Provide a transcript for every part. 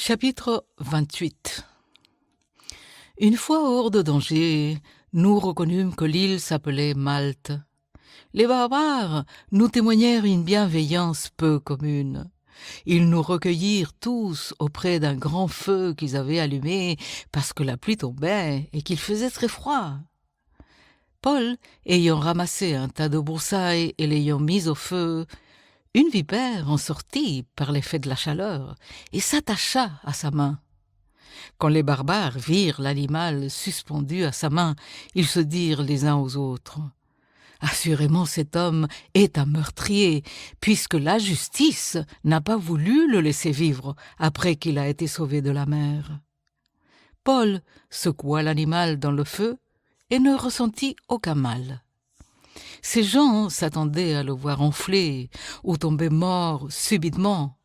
Chapitre 28. Une fois hors de danger, nous reconnûmes que l'île s'appelait Malte. Les barbares nous témoignèrent une bienveillance peu commune. Ils nous recueillirent tous auprès d'un grand feu qu'ils avaient allumé parce que la pluie tombait et qu'il faisait très froid. Paul, ayant ramassé un tas de broussailles et l'ayant mis au feu, une vipère en sortit par l'effet de la chaleur et s'attacha à sa main. Quand les barbares virent l'animal suspendu à sa main, ils se dirent les uns aux autres « Assurément cet homme est un meurtrier, puisque la justice n'a pas voulu le laisser vivre après qu'il a été sauvé de la mer. » Paul secoua l'animal dans le feu et ne ressentit aucun mal. Ces gens s'attendaient à le voir enfler ou tomber mort subitement.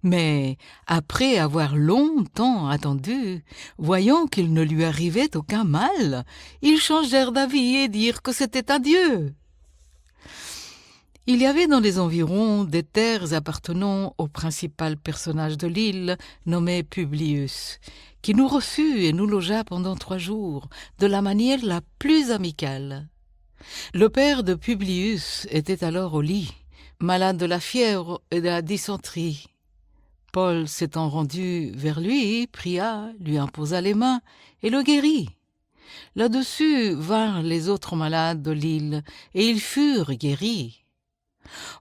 Mais après avoir longtemps attendu, voyant qu'il ne lui arrivait aucun mal, ils changèrent d'avis et dirent que c'était un dieu. Il y avait dans les environs des terres appartenant au principal personnage de l'île, nommé Publius, qui nous reçut et nous logea pendant 3 jours, de la manière la plus amicale. Le père de Publius était alors au lit, malade de la fièvre et de la dysenterie. Paul s'étant rendu vers lui, pria, lui imposa les mains et le guérit. Là-dessus vinrent les autres malades de l'île, et ils furent guéris.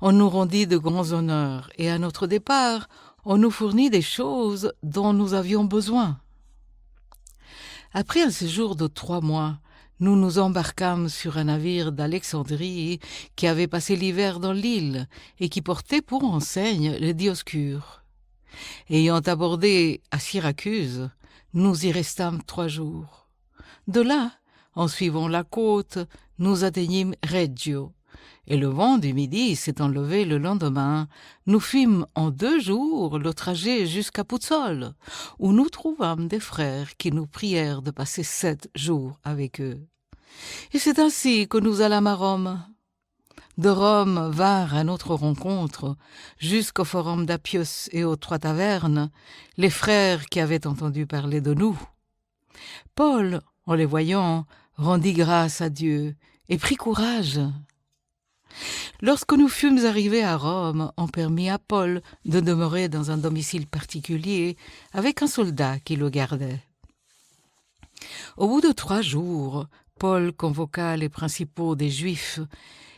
On nous rendit de grands honneurs, et à notre départ, on nous fournit des choses dont nous avions besoin. Après un séjour de 3 mois, nous nous embarquâmes sur un navire d'Alexandrie qui avait passé l'hiver dans l'île et qui portait pour enseigne le Dioscure. Ayant abordé à Syracuse, nous y restâmes 3 jours. De là, en suivant la côte, nous atteignîmes Reggio, et le vent du midi s'étant levé le lendemain, nous fîmes en 2 jours le trajet jusqu'à Puzzole, où nous trouvâmes des frères qui nous prièrent de passer 7 jours avec eux. Et c'est ainsi que nous allâmes à Rome. De Rome vinrent à notre rencontre, jusqu'au forum d'Appius et aux 3 tavernes, les frères qui avaient entendu parler de nous. Paul, en les voyant, rendit grâce à Dieu et prit courage. Lorsque nous fûmes arrivés à Rome, on permit à Paul de demeurer dans un domicile particulier avec un soldat qui le gardait. Au bout de 3 jours, Paul convoqua les principaux des Juifs,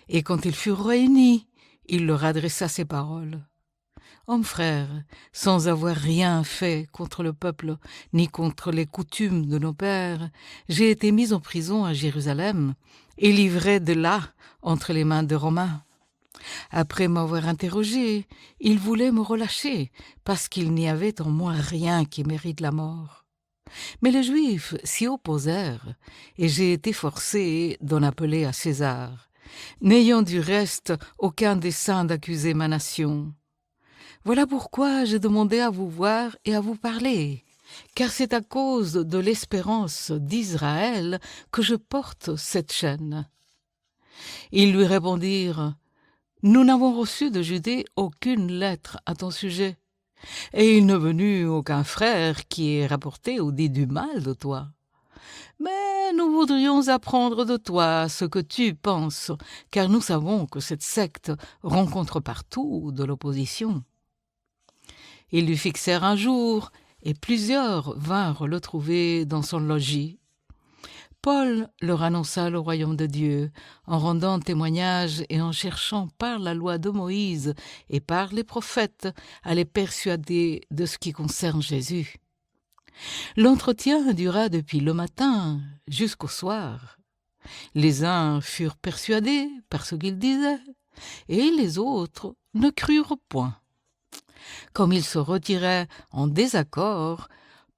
et quand ils furent réunis, il leur adressa ces paroles. « Hommes frères, sans avoir rien fait contre le peuple, ni contre les coutumes de nos pères, j'ai été mis en prison à Jérusalem et livré de là entre les mains des Romains. Après m'avoir interrogé, ils voulaient me relâcher parce qu'il n'y avait en moi rien qui mérite la mort. Mais les Juifs s'y opposèrent et j'ai été forcé d'en appeler à César, n'ayant du reste aucun dessein d'accuser ma nation. Voilà pourquoi j'ai demandé à vous voir et à vous parler, car c'est à cause de l'espérance d'Israël que je porte cette chaîne. » Ils lui répondirent « Nous n'avons reçu de Judée aucune lettre à ton sujet, et il n'est venu aucun frère qui ait rapporté ou dit du mal de toi. Mais nous voudrions apprendre de toi ce que tu penses, car nous savons que cette secte rencontre partout de l'opposition. » Ils lui fixèrent un jour, et plusieurs vinrent le trouver dans son logis. Paul leur annonça le royaume de Dieu, en rendant témoignage et en cherchant par la loi de Moïse et par les prophètes à les persuader de ce qui concerne Jésus. L'entretien dura depuis le matin jusqu'au soir. Les uns furent persuadés par ce qu'ils disaient, et les autres ne crurent point. Comme ils se retiraient en désaccord,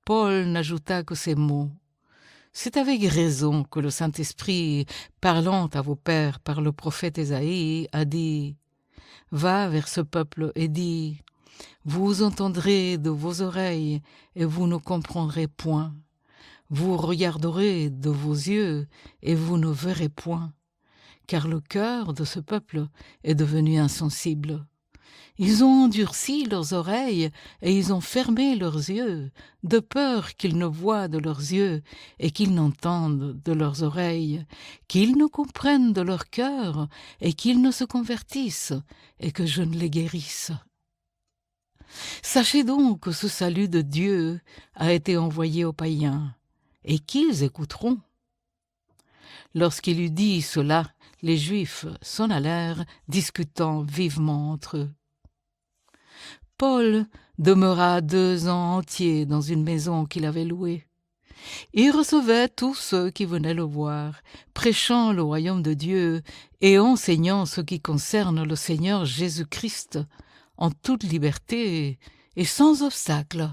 Paul n'ajouta que ces mots. « C'est avec raison que le Saint-Esprit, parlant à vos pères par le prophète Ésaïe, a dit « Va vers ce peuple et dis « Vous entendrez de vos oreilles et vous ne comprendrez point. Vous regarderez de vos yeux et vous ne verrez point. Car le cœur de ce peuple est devenu insensible. Ils ont endurci leurs oreilles et ils ont fermé leurs yeux, de peur qu'ils ne voient de leurs yeux et qu'ils n'entendent de leurs oreilles, qu'ils ne comprennent de leur cœur et qu'ils ne se convertissent et que je ne les guérisse. Sachez donc que ce salut de Dieu a été envoyé aux païens et qu'ils écouteront. Lorsqu'il eut dit cela, les Juifs s'en allèrent, discutant vivement entre eux. Paul demeura 2 ans entiers dans une maison qu'il avait louée. Il recevait tous ceux qui venaient le voir, prêchant le royaume de Dieu et enseignant ce qui concerne le Seigneur Jésus-Christ en toute liberté et sans obstacle.